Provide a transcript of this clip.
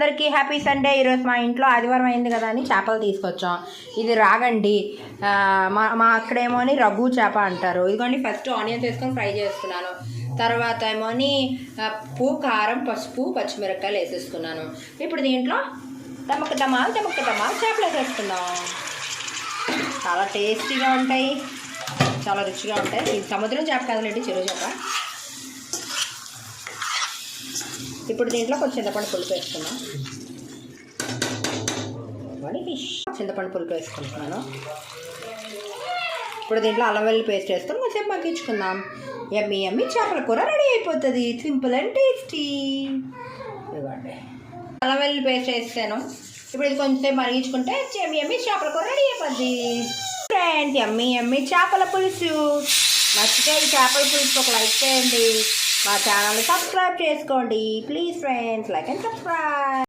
అందరికీ happy Sunday. ఈరోజు మా ఇంట్లో ఆదివారం అయింది కదా అని చేపలు తీసుకొచ్చాం. ఇది రాగండి, మా అక్కడేమోని రఘు చేప అంటారు. ఇదిగోండి ఫస్ట్ ఆనియన్స్ వేసుకొని ఫ్రై చేసుకున్నాను. తర్వాత ఏమోని ఉప్పు, కారం, పసుపు, పచ్చిమిరపకాయలు వేసేసుకున్నాను. ఇప్పుడు దీంట్లో టమక టమాల్ చేపలు వేసేసుకుందాం. చాలా టేస్టీగా ఉంటాయి, చాలా రుచిగా ఉంటాయి. ఇది సముద్రం చేప కదలండి, చెరువు చేప. ఇప్పుడు దీంట్లో కొంచెం చింతపండు పులుపు వేసుకున్నాం. ఫిష్ చింతపండు పులుపు వేసుకుంటున్నాను. ఇప్పుడు దీంట్లో అల్లం వెల్లుల్లి పేస్ట్ వేసుకొని కొంచెం మగ్గించుకుందాం. యమ్మీ చేపల కూర రెడీ అయిపోతుంది. Simple and tasty. ఇవ్వండి, అల్లం వెల్లుల్లి పేస్ట్ వేస్తాను. ఇప్పుడు ఇది కొంచెం మరిగించుకుంటే యమ్మీ చేపల కూర రెడీ అయిపోద్ది. ఫ్రెండ్స్, యమ్మీ చేపల పులుసు నచ్చితే ఈ చేపల పులుసు ఒక లైక్ చేయండి. మా ఛానల్ని సబ్స్క్రైబ్ చేసుకోండి please friends. Like and subscribe.